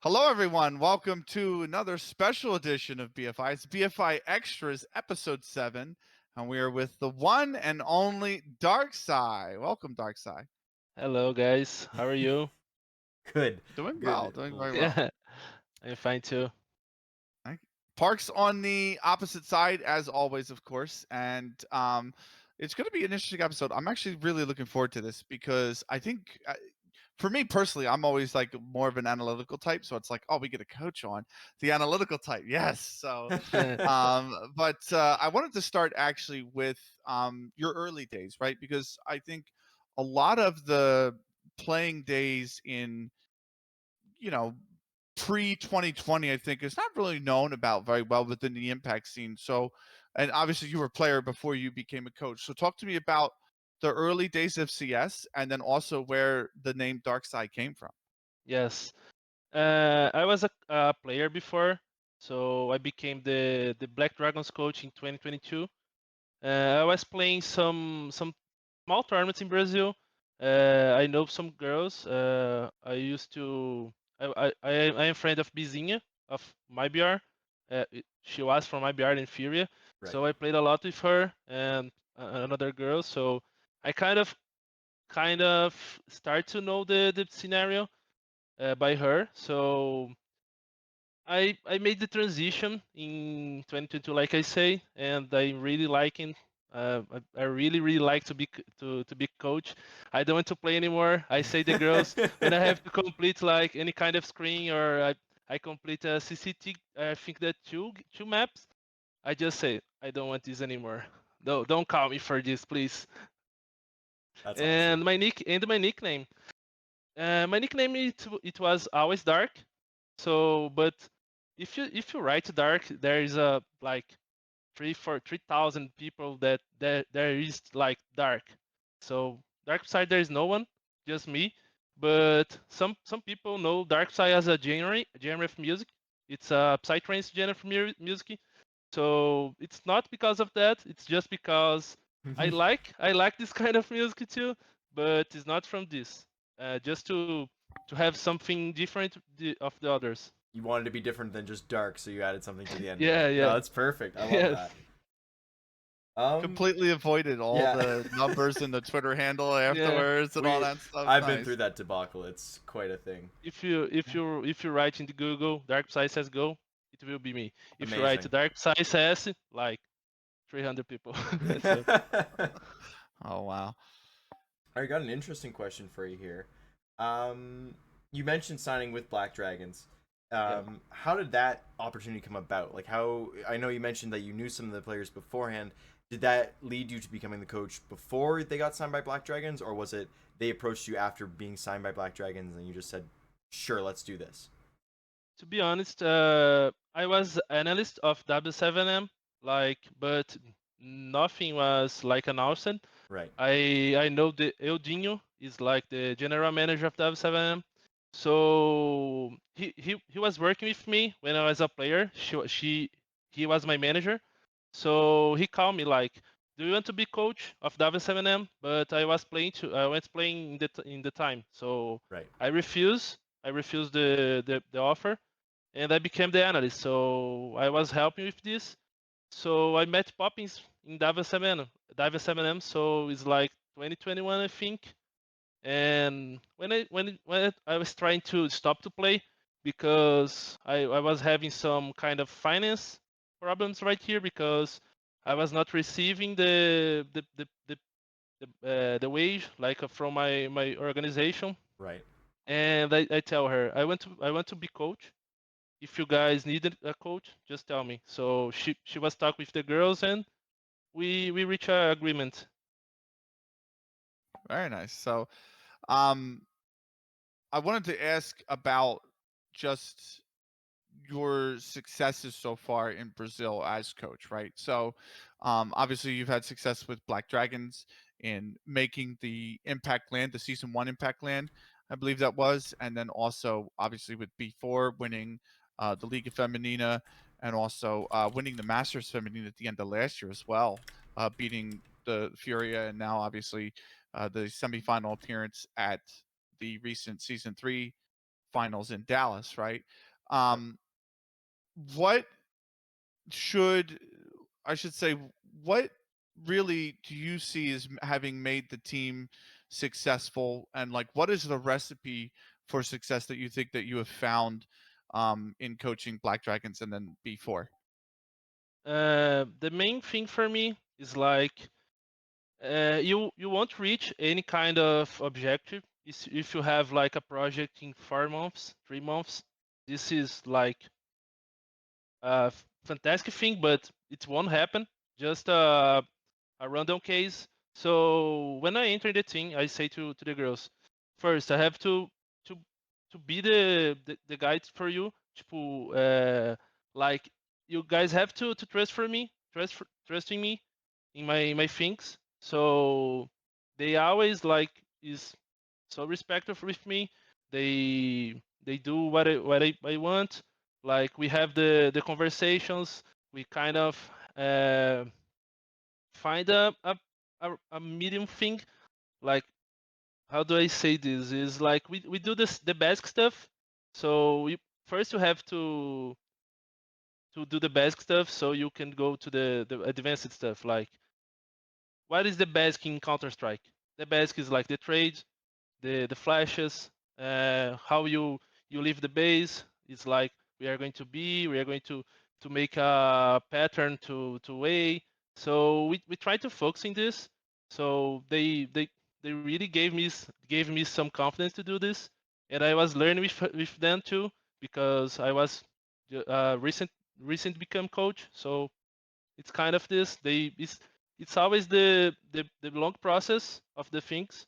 Hello, everyone. Welcome to another special edition of BFI. It's BFI Extras, Episode 7, and we are with the one and only DarkPsy. Welcome, DarkPsy. Hello, guys. How are you? Good, Doing well, good. doing very well. Yeah, I'm fine too. Thank you. Park's on the opposite side, as always, of course, and it's going to be an interesting episode. I'm actually really looking forward to this because I think for me personally, I'm always like more of an analytical type. So it's like, oh, we get a coach on the analytical type. Yes. So, but I wanted to start actually with your early days, right? Because I think a lot of the playing days in, you know, pre 2020, I think is not really known about very well within the impact scene. So, and obviously you were a player before you became a coach. So talk to me about the early days of CS and then also where the name DarkSide came from. Yes. I was a player before, so I became the Black Dragons coach in 2022. I was playing some small tournaments in Brazil. I know some girls. I used to. I am friend of Bizinha of MyBR. She was from MyBR in Furia, Right. so I played a lot with her and another girl. So I kind of start to know the scenario by her. So I made the transition in 2022, like I say, and I'm really liking. I really like to to be coach. I don't want to play anymore. I say the girls when I have to complete like any kind of screen or I complete a CCT. I think that two maps. I just say I don't want this anymore. No, don't call me for this, please. That's awesome. And my nickname. My nickname it was always Dark. So, but if you write Dark, there is a like 3,000 people that there is like Dark. So Dark Side there is no one, just me. But some people know Dark Side as a genre of music. It's a psytrance genre of music. So it's not because of that. It's just because I like this kind of music too, but it's not from this. Just to have something different of the others. You wanted to be different than just dark, so you added something to the end of Yeah, it. No, yeah, that's perfect. I love yes, that. Um, Completely avoided all yeah. the numbers and the Twitter handle yeah. afterwards and all we that stuff. I've been through Nice. that debacle. It's quite a thing. If you write in the Google DarkPsy says go, it will be me. If you write Amazing. DarkPsy says like 300 people. So Oh, wow. I got an interesting question for you here. Um, you mentioned signing with Black Dragons. yeah. How did that opportunity come about? Like, how I know you mentioned that you knew some of the players beforehand. Did that lead you to becoming the coach before they got signed by Black Dragons, or was it they approached you after being signed by Black Dragons and you just said, "Sure, let's do this"? To be honest, I was analyst of W7M, like, but nothing was like announced. Right. I know the Eudinho is like the general manager of W7M, so he was working with me when I was a player. He was my manager, so he called me like, "Do you want to be coach of W7M?" But I was playing in the time, so Right. I refused. I refused the offer and I became the analyst. So I was helping with this. So I met Poppins in Dive 7M. So it's like 2021, I think. And when I was trying to stop to play because I was having some kind of finance problems right here because I was not receiving the wage like from my organization. Right. And I tell her I want to be coach. If you guys needed a coach, just tell me. So she was talking with the girls and we reached an agreement. Very nice. So, um, I wanted to ask about just your successes so far in Brazil as coach, right? So, obviously you've had success with Black Dragons in making the Impact Land, the season one Impact Land, I believe that was, and then also obviously with B4 winning the Liga Feminina and also winning the Masters Feminine at the end of last year as well, beating the Furia and now obviously the semifinal appearance at the recent season three finals in Dallas, right? What should I should say? What really do you see as having made the team successful, and like what is the recipe for success that you think that you have found in coaching Black Dragons and then B4? The main thing for me is like you won't reach any kind of objective if you have like a project in 4 months, 3 months. This is like a fantastic thing, but it won't happen. Just a random case. So when I enter the team, I say to the girls, first I have to to be the guide for you. Tipo, like you guys have to trust for me, trusting me in my things. So they always like is so respectful with me. They do what I want. Like we have the conversations. We kind of uh, find a medium thing. Like how do I say this? Is like we do this the basic stuff. So first you have to do the basic stuff so you can go to the advanced stuff. Like what is the basic in Counter Strike? The basic is like the trade, the flashes, how you leave the base. It's like we are going to make a pattern to A. So we try to focus in this. So they really gave me some confidence to do this, and I was learning with them too because I was recent become coach. So it's kind of this. It's always the long process of the things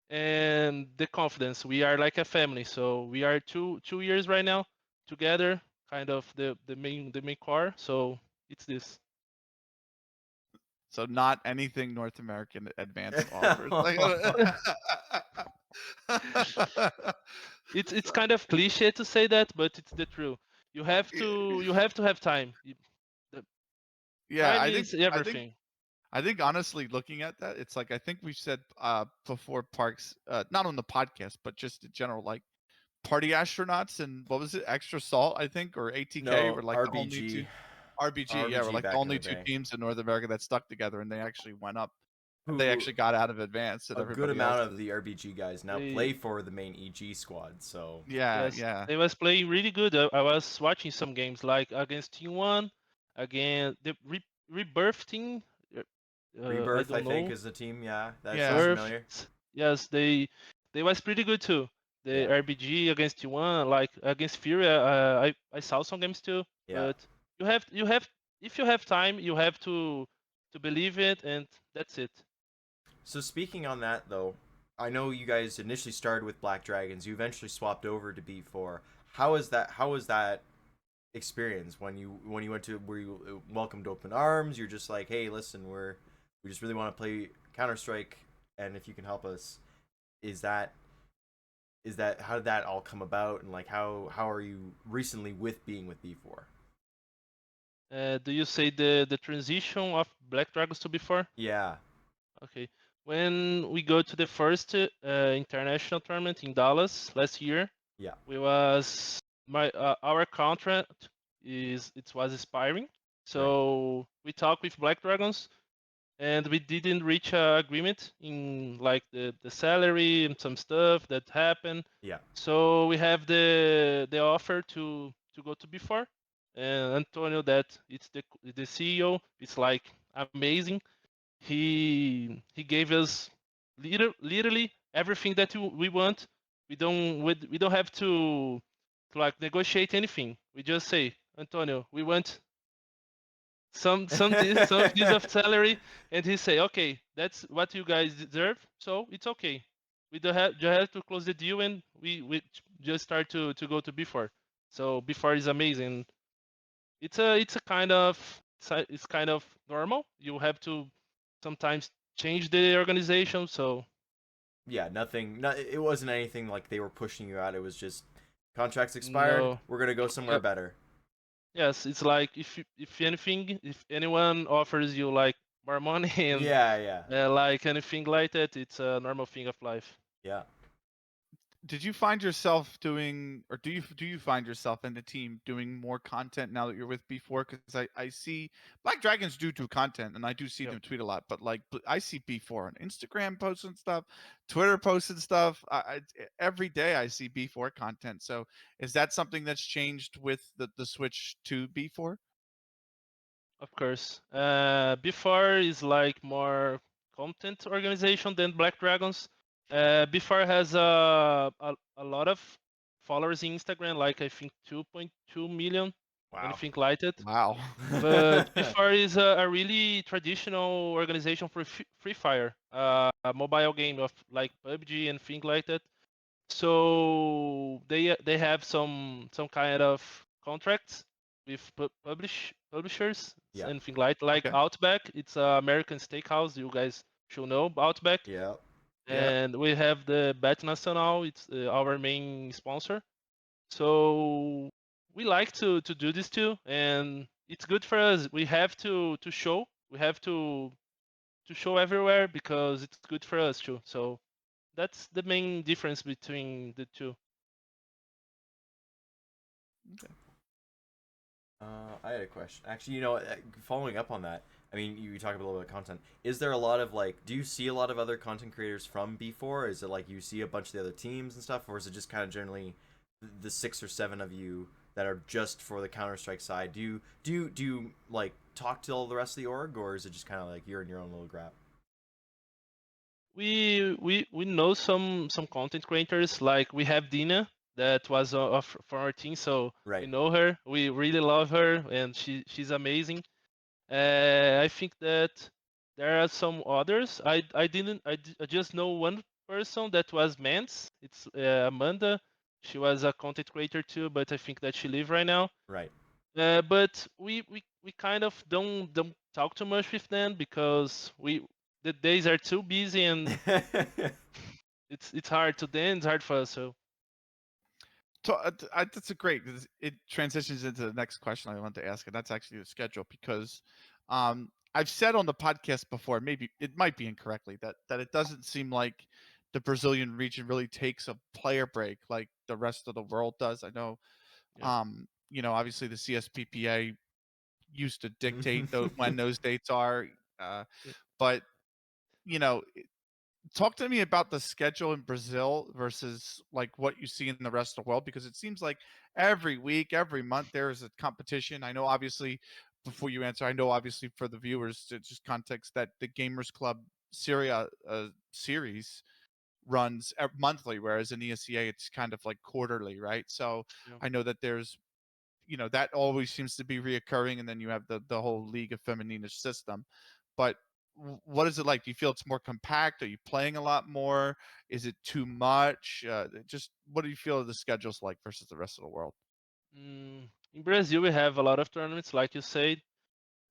and the confidence. We are like a family, so we are 2 years right now together, kind of the main core. So it's this. So not anything North American Advanced offers. Like, It's kind of cliche to say that, but it's the truth. You have to have time. The yeah, time is everything. I think honestly, looking at that, it's like I think we've said before, Parks, not on the podcast, but just in general, like party astronauts and what was it, Extra Salt, I think, or ATK No, were like the only two. RBG. RBG, yeah, were RBG like the back in only the two day. teams in North America that stuck together, and they actually went up. They Who actually got out of advance, and a good everybody else amount of is. the RBG guys now play They for the main EG squad. So Yeah, Yes, yeah, they was playing really good. I was watching some games like against Team One, again the Rebirth team. I Rebirth, I don't think, know. is the team. Yeah, that sounds yeah. Birth. familiar. Yes, they was pretty good too. The Yeah, RBG against T1, like against Fury, I saw some games too. yeah. But you have if you have time, you have to believe it, and that's it. So speaking on that though, I know you guys initially started with Black Dragons. You eventually swapped over to B4. How is that? How was that experience when you went to were you welcomed open arms? You're just like, hey, listen, we just really want to play Counter Strike, and if you can help us, is that how did that all come about, and like how are you recently with being with B4? Do you say the transition of Black Dragons to before? Yeah, Okay. When we go to the first international tournament in Dallas last year, yeah, we was my our contract is it was expiring, right, so we talked with Black Dragons and we didn't reach a agreement in like the salary and some stuff that happened. yeah. So we have the offer to go to before, and Antonio that it's the CEO. It's like amazing. He gave us literally everything that we want. We don't have to like negotiate anything. We just say, Antonio, we want some of this of salary, and he say, okay, that's what you guys deserve. So it's okay. We don't have just have to close the deal, and we just start to go to before. So before is amazing. It's a kind of it's kind of normal. You have to sometimes change the organization. So Yeah, nothing. No, it wasn't anything like they were pushing you out. It was just contracts expired. no, We're gonna go somewhere yep. better. Yes, it's like if anything, if anyone offers you like more money and Yeah, yeah, like anything like that, it's a normal thing of life. yeah. did you find yourself doing, or do you find yourself and the team doing more content now that you're with B4? Because I see Black Dragons do content, and I do see Yep. them tweet a lot. But like I see B4 on Instagram posting stuff, Twitter posting stuff. Every day I see B4 content. So is that something that's changed with the switch to B4? Of course. B4 is like more content organization than Black Dragons. B4 has a lot of followers in Instagram, like I think 2.2 million, Wow. anything like it. Wow. But B4 is a really traditional organization for Free Fire, a mobile game of like PUBG and things like that. So they have some kind of contracts with publishers Yeah. and things like Okay. Outback. It's a American steakhouse. You guys should know Outback. Yeah. Yeah. And we have the Bet Nacional. It's our main sponsor. So we like to do this too, and it's good for us. We have to show. We have to show everywhere because it's good for us too. So that's the main difference between the two. Okay. I had a question. Actually, following up on that, I mean, you talk a little bit of content. Is there a lot of like, do you see a lot of other content creators from B4? Is it like you see a bunch of the other teams and stuff, or is it just kind of generally the 6 or 7 of you that are just for the Counter Strike side? Do you like talk to all the rest of the org, or is it just kind of like you're in your own little grab? We know some content creators, like we have Dina that was for our team, so we Right. know her. We really love her, and she's amazing. I think that there are some others. I just know one person that was Mance. It's Amanda. She was a content creator too, but I think that she live right now. Right. But we kind of don't talk too much with them because we the days are too busy, and it's hard to them. It's hard for us. So That's a great. It transitions into the next question I want to ask, and that's actually the schedule because I've said on the podcast before, maybe it might be incorrectly, that it doesn't seem like the Brazilian region really takes a player break like the rest of the world does. I know, yeah. obviously the CSPPA used to dictate when those dates are, uh, Yeah. but you know, talk to me about the schedule in Brazil versus like what you see in the rest of the world, because it seems like every week, every month there is a competition. I know obviously, before you answer, I know obviously for the viewers to just context that the Gamers Club Syria series runs monthly, whereas in ESEA it's kind of like quarterly, right? So Yeah. I know that there's, that always seems to be reoccurring, and then you have the whole League of Femininas system. But what is it like? Do you feel it's more compact? Are you playing a lot more? Is it too much? Just what do you feel the schedule's like versus the rest of the world? In Brazil, we have a lot of tournaments, like you said.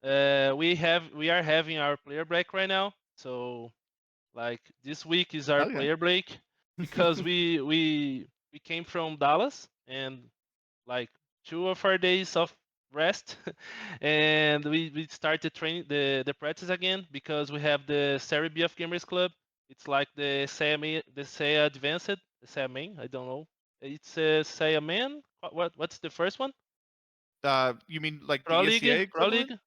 We are having our player break right now. So like this week is our Okay. player break because we came from Dallas, and like 2 of our days of rest, and we started training the practice again because we have the Serie B of Gamers Club. It's like the SEA Advanced, the SEA Main. I don't know. It's a SEA Man. What's the first one? You mean like the Pro League. ESEA Pro equivalent? League.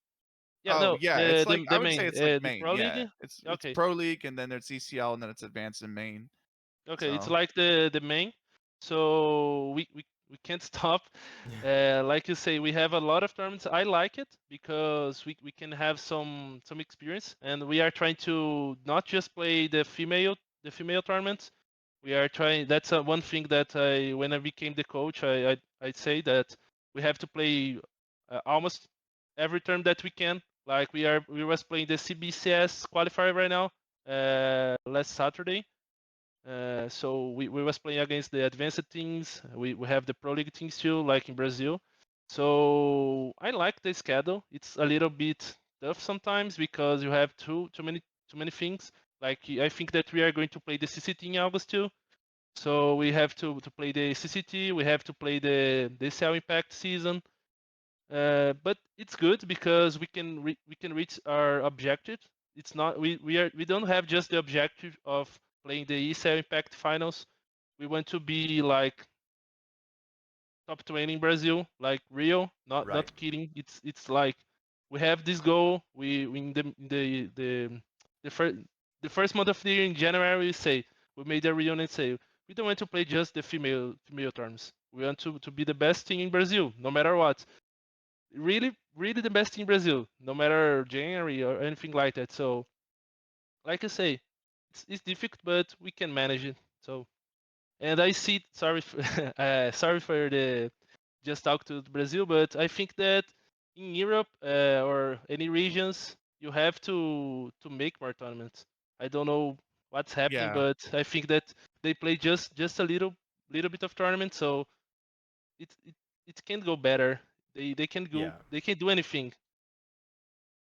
Yeah, Oh no, yeah, the it's the like I the would say main, it's like the main. Pro Yeah, League. it's Okay, Pro League, and then there's ECL, and then it's advanced and main. okay, it's So like the main. So we can't stop. Like you say, we have a lot of tournaments. I like it because we can have some experience, and we are trying to not just play the female tournaments. We are trying. That's one thing that when I became the coach, I'd say that we have to play almost every term that we can. Like we was playing the CBCS qualifier right now, last Saturday. So we was playing against the advanced teams. We have the pro league teams too, like in Brazil. So I like the schedule. It's a little bit tough sometimes because you have too many things. Like I think that we are going to play the CCT in August too. So we have to play the CCT. We have to play the Cell Impact season. But it's good because we can reach our objective. It's not we don't have just the objective of playing the ESL Impact finals. we want to be like top 20 in Brazil, like real, Right. not kidding. It's like we have this goal. We in the first the first month of the year in January we say we made a reunion and say we don't want to play just the female terms. We want to be the best team in Brazil, no matter what. Really the best team in Brazil, no matter January or anything like that. So like I say, it's difficult, but we can manage it. So and I see. Sorry, sorry for the just talk to Brazil, but I think that in Europe or any regions, you have to make more tournaments. I don't know what's happening, Yeah. but I think that they play just a little bit of tournament, so it it, it can go better. Yeah. They can do anything.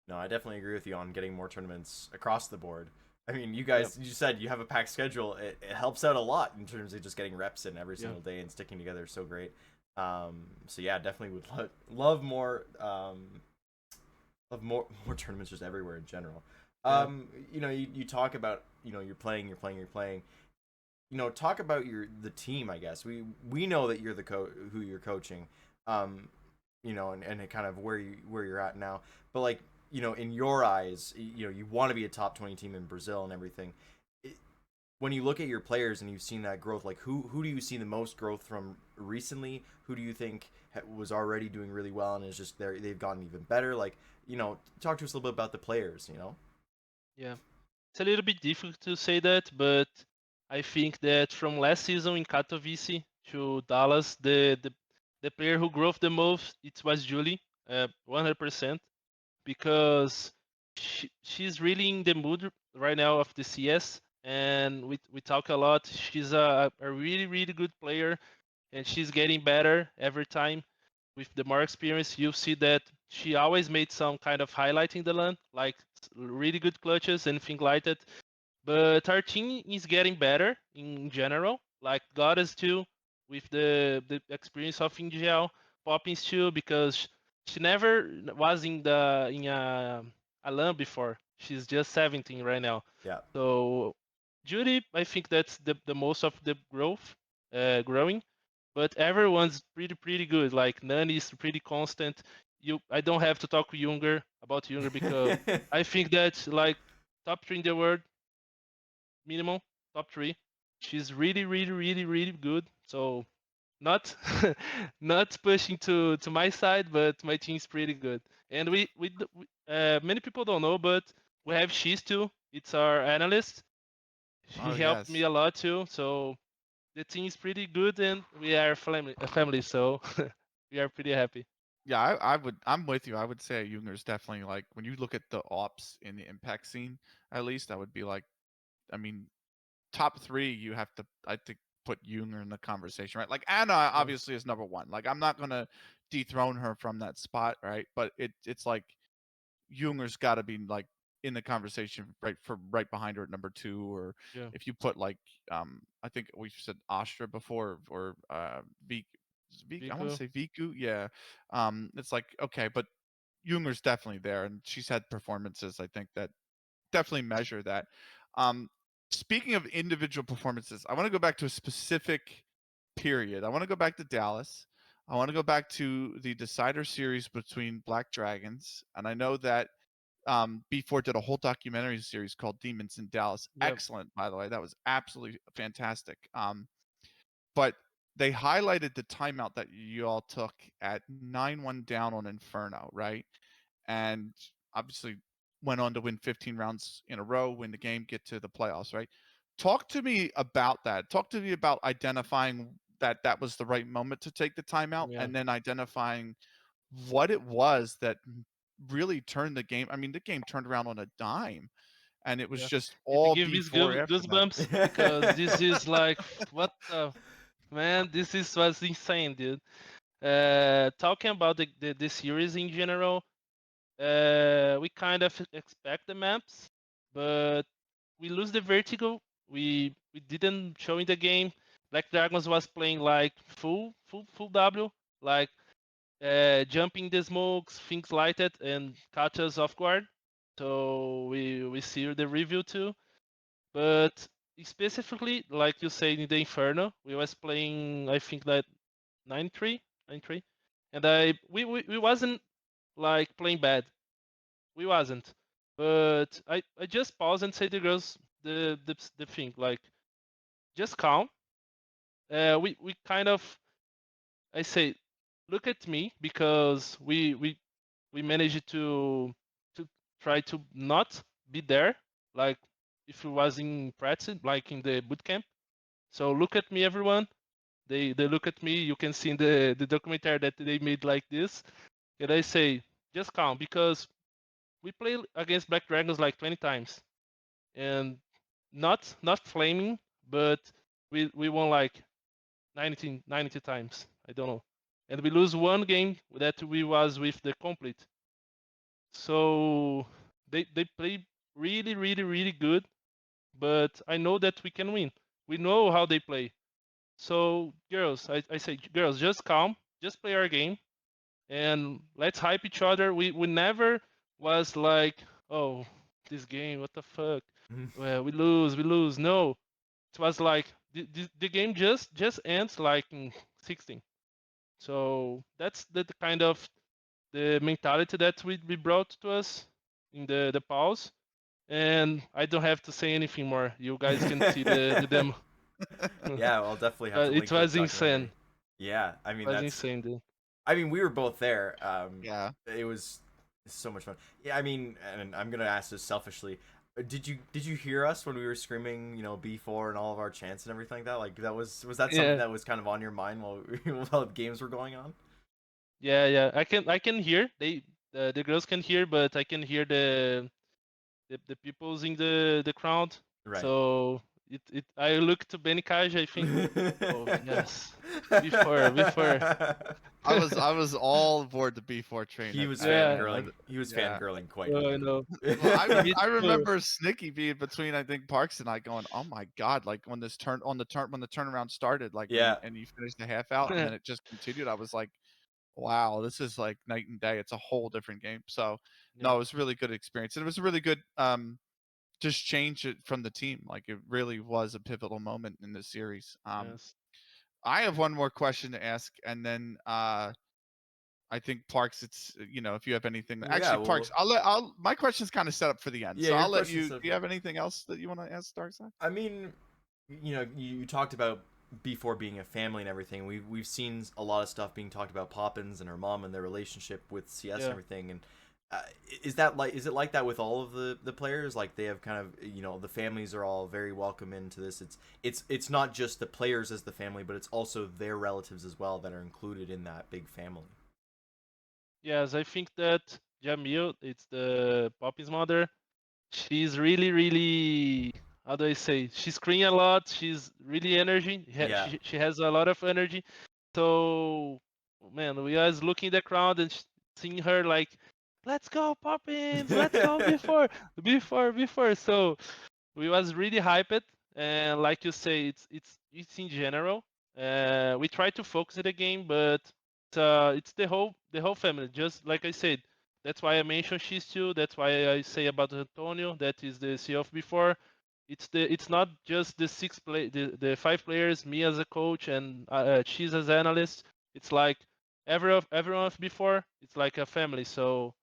No, I definitely agree with you on getting more tournaments across the board. I mean, you Yep, guys, you said you have a packed schedule. It helps out a lot in terms of just getting reps in every yeah, single day and sticking together so great. So yeah, definitely would love more, love more tournaments just everywhere in general. yeah, You talk about you're playing, you're playing. Talk about the team. I guess we know that you're the who you're coaching. Um, and kind of where you're at now. But like, in your eyes, you want to be a top 20 team in Brazil and everything. It, when you look at your players and you've seen that growth, like who do you see the most growth from recently? Who do you think was already doing really well and is just they've gotten even better? Like, talk to us a little bit about the players. yeah. It's a little bit difficult to say that, but I think that from last season in Katowice to Dallas, the player who grew the most it was Julie, 100%, because she's really in the mood right now of the CS, and we talk a lot. She's a really good player, and she's getting better every time. With the more experience, you see that she always made some kind of highlight in the LAN, like really good clutches and things like that. But our team is getting better in general. Like Goddess too, with the experience of Ingel, Poppins too, because she never was in a LAN before. She's just 17 right now. Yeah. So Judy, I think that's the most of the growth, growing. But everyone's pretty good. Like Nani is pretty constant. I don't have to talk with Younger about Younger because I think that's like top three in the world minimum, top three. She's really good. So not not pushing to my side, but my team's pretty good. And many people don't know, but we have She's too. It's our analyst. He Oh helped me yes. a lot too. So the team is pretty good, and we are a family. So we are pretty happy. Yeah, I'm with you. I would say Junger's definitely like when you look at the ops in the impact scene, at least I would be like, I mean, top three, you have to, I think, put Junger in the conversation, right? Like Anna Yeah, obviously is number one. Like I'm not gonna dethrone her from that spot, right? But it's like Junger's got to be like in the conversation right behind her at number two, or yeah, if you put like I think we said Astra before or I want to Vico. say Viku, yeah. It's like okay, but Junger's definitely there, and she's had performances I think that definitely measure that. Um, Speaking of individual performances, I want to go back to a specific period. I want to go back to Dallas. I want to go back to the Decider series between Black Dragons, and I know that B4 did a whole documentary series called Demons in Dallas. Yep, Excellent, by the way. That was absolutely fantastic. But they highlighted the timeout that you all took at 9-1 down on Inferno, right? And obviously went on to win 15 rounds in a row, win the game, get to the playoffs, right? Talk to me about that. Talk to me about identifying that that was the right moment to take the timeout yeah, and then identifying what it was that really turned the game. I mean, the game turned around on a dime and it was yeah. just It all gives me B4 after that. goosebumps because this is like what the man. This is was insane, dude. Talking about the series in general, we kind of expect the maps, but we lose the vertigo. We didn't show in the game. Black Dragons was playing like full W, like jumping the smokes, things like that, and catch us off guard. So we see the review too, but specifically, like you say in the Inferno, we was playing, I think that 9-3, 9-3, and we wasn't like playing bad. We wasn't, but I just pause and say to the girls the thing like just calm. We kind of, I say, look at me because we managed to try to not be there like if it was in practice like in the boot camp. So look at me, everyone. They look at me. You can see in the documentary that they made like this, and I say just calm because we play against Black Dragons like 20 times, and not flaming, but we won like 90 times. I don't know, and we lose one game that we was with the complete. So they play really good, but I know that we can win. We know how they play. So girls, I say girls, just calm, just play our game, and let's hype each other. We never was like, oh, this game, what the fuck? Well, we lose. No, it was like the game just ends like in 16. So that's the kind of the mentality that we brought to us in the pause. And I don't have to say anything more. You guys can see the demo. Yeah, I'll definitely have to But it link to the was documentary. insane. Yeah, I It mean was that's. insane, dude. I mean, we were both there. Yeah. It was so much fun. Yeah, I mean, and I'm gonna ask this selfishly. Did you hear us when we were screaming, B4 and all of our chants and everything like that? Like that was that something Yeah, that was kind of on your mind while games were going on? yeah. I can hear. The girls can hear, but I can hear the people's in the crowd. Right. So it I look to Benikage. I think, oh yes, before. I was all aboard the B4 train He at, was at Yeah, man. fangirling. He was Yeah. fangirling quite I heavily. know. Well, Me I too. remember Snicky being between I think Parks and I going, oh my god, like when this turn on the turn when the turnaround started, like Yeah. and you finished the half out and then it just continued. I was like, wow, this is like night and day. It's a whole different game. So no, Yeah. it was a really good experience. And it was a really good just change it from the team. Like it really was a pivotal moment in the series. Yes. I have one more question to ask, and then I think Parks, it's if you have anything. Yeah. Actually, Well. Parks, my question's kind of set up for the end, Yeah. so Your I'll let question you. Do said. you have anything else that you want to ask Darkside? I mean, you talked about B4 being a family and everything. We've seen a lot of stuff being talked about Poppins and her mom and their relationship with CS and Yeah. everything. And is it like that with all of the players? Like they have kind of the families are all very welcome into this. It's not just the players as the family, but it's also their relatives as well that are included in that big family. Yes, I think that Jamil, it's the Poppy's mother. She's really, how do I say? She's screaming a lot. She's really energy. Yeah. She has a lot of energy. So, man, we was looking at the crowd and seeing her like, let's go, Poppins, let's go before. So we was really hyped, and like you say, it's in general. We try to focus on the game, but it's the whole family. Just like I said, that's why I mentioned she's two. That's why I say about Antonio. That is the CEO of before. It's not just the five players, me as a coach and she's as analyst. It's like everyone of before. It's like a family. So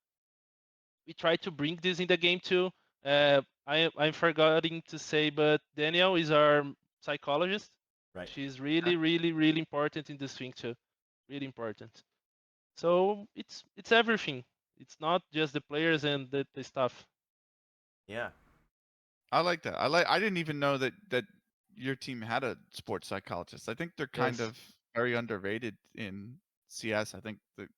we try to bring this in the game too. I'm forgetting to say, but Daniel is our psychologist. Right. She's Okay. really important in this thing too. Really important. So it's everything. It's not just the players and the stuff. Yeah. I like that. I didn't even know that your team had a sports psychologist. I think they're kind Yes. of very underrated in CS. I think that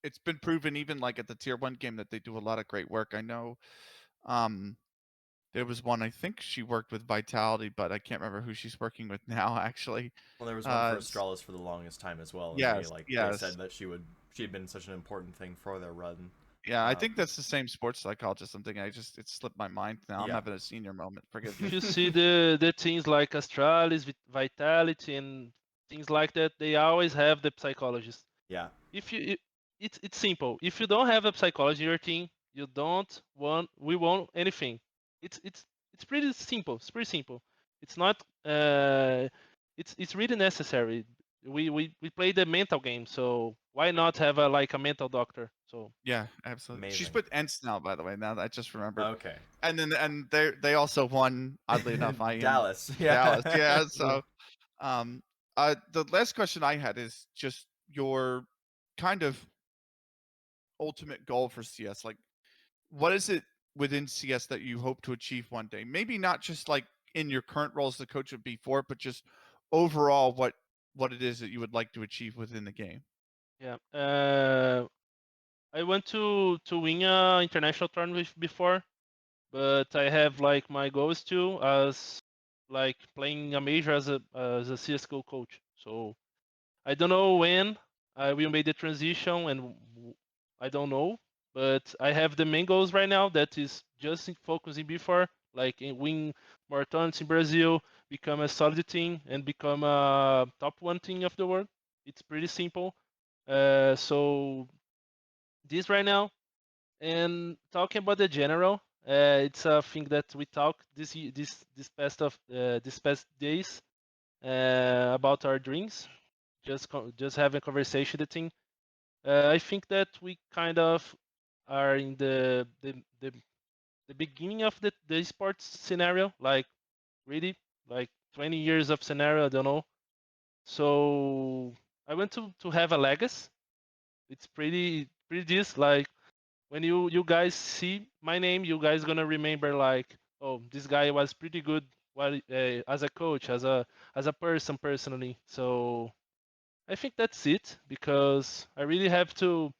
it's been proven even like at the tier 1 game that they do a lot of great work. I know um there was one, I think she worked with Vitality, but I can't remember who she's working with now actually. Well, there was one for S Astralis for the longest time as well, and yes, they yes. said that she had been such an important thing for their run. Yeah, I think Um, that's the same sports psychologist I'm thinking. It slipped my mind now. I'm yeah. having a senior moment. Forgive If me. you see the things like Astralis, Vitality, and things like that, they always have the psychologist. Yeah. If you it, it's simple. If you don't have a psychology in your team, you don't want we want anything. It's pretty simple. It's pretty simple. it's not it's really necessary. We play the mental game, so why not have a like a mental doctor? So Yeah, absolutely. She's Amazing. put Ents now, by the way. Now that I just remembered. Okay. And then they also won, oddly enough, IM Dallas. Yeah. Dallas. Yeah. yeah. So the last question I had is just your kind of ultimate goal for CS. Like, what is it within CS that you hope to achieve one day? Maybe not just like in your current role as the coach of B4, but just overall what it is that you would like to achieve within the game. Yeah. I went to win a international tournament before, but I have like my goals too as like playing a major as a CS:GO coach. So I don't know when I will make the transition, and I don't know, but I have the main goals right now. That is just focusing before, like win more tournaments in Brazil, become a solid team, and become a top one team of the world. It's pretty simple. So this right now, and talking about the general, it's a thing that we talked this past days about our dreams. Just having a conversation with the team. I think that we kind of are in the beginning of the sports scenario, like really like 20 years of scenario. I don't know. So I want to have a legacy. It's pretty this like when you guys see my name, you guys gonna remember like, oh, this guy was pretty good while as a coach, as a person personally. So I think that's it because I really have to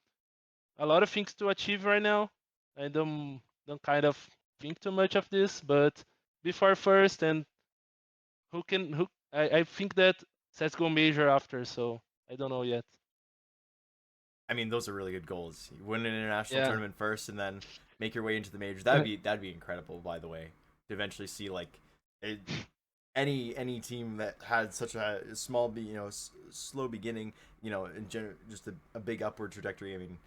a lot of things to achieve right now. I don't kind of think too much of this, but before first and who I think that let's go major after. So I don't know yet. I mean, those are really good goals. You win an international Yeah. tournament first, and then make your way into the majors. That'd be incredible. By the way, to eventually see like it, any team that had such a small, slow beginning, just a big upward trajectory. I mean,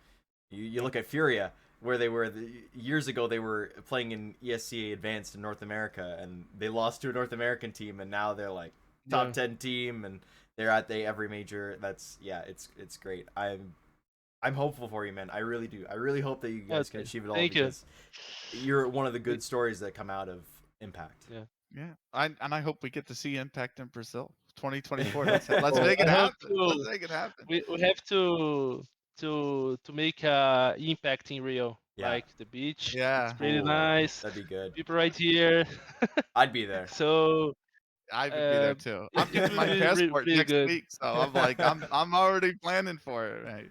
you look at Furia, where they were years ago. They were playing in ESCA Advanced in North America, and they lost to a North American team, and now they're like top Yeah. 10 team, and they're at every major. That's yeah, it's great. I'm hopeful for you, man. I really do. I really hope that you guys can Okay. achieve it all Thank you. because you're one of the We- good stories that come out of Impact. Yeah. Yeah. I hope we get to see Impact in Brazil 2024. Let's Oh, make it I hope happen. Let's to. make it happen. We have to make impact in Rio, Yeah, like the beach. It's Yeah. pretty oh, nice. that'd be good. People right here. I'd be there. So I would be there too. I'm it getting will my be passport pretty next good. week, so I'm like I'm already planning for it, right?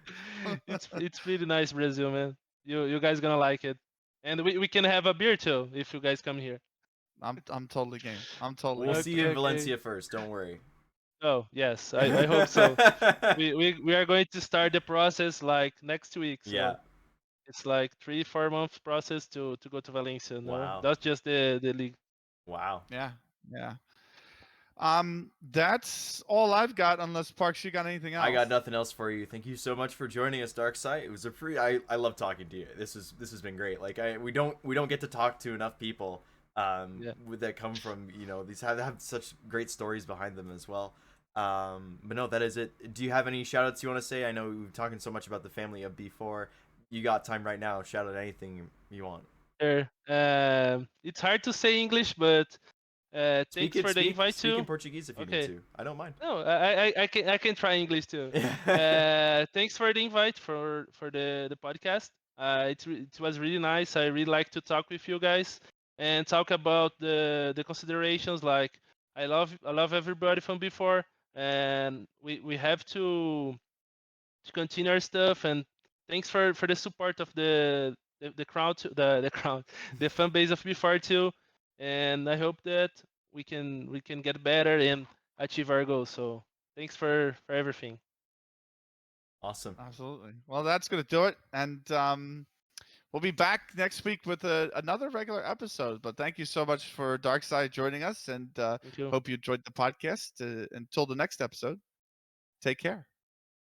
It's pretty nice, Brazil, man. You guys gonna like it, and we can have a beer too if you guys come here. I'm totally game. I'm totally We'll game see for you Okay, in that. okay. Valencia first. Don't worry. Oh yes, I hope so. We are going to start the process like next week, Yeah. so it's like 3-4 month process to go to Valencia. No, Wow. that's just the league. Wow. Yeah. Yeah. That's all I've got. Unless Parks, you got anything I else? got nothing else for you. Thank you so much for joining us, DarkPsy. It was a free. I love talking to you. This has been great. Like we don't get to talk to enough people Yeah. that come from these have such great stories behind them as well. But no, that is it. Do you have any shout outs you want to say? I know we've talking so much about the family of B4. You got time right now. Shout out anything you want. Sure. It's hard to say English, but Speak thanks it. for the invite Speak in too. Portuguese if you need Okay. to. I don't mind. No, I can try English too. Thanks for the invite for the podcast. It was really nice. I really like to talk with you guys and talk about the considerations. Like I love everybody from before, and we have to continue our stuff. And thanks for the support of the crowd, the crowd, the fan base of before too. And I hope that we can get better and achieve our goals. So thanks for everything. Awesome. Absolutely. Well, that's gonna do it, and we'll be back next week with another regular episode. But thank you so much for DarkSide joining us, and Thank you. hope you enjoyed the podcast. Until the next episode, take care.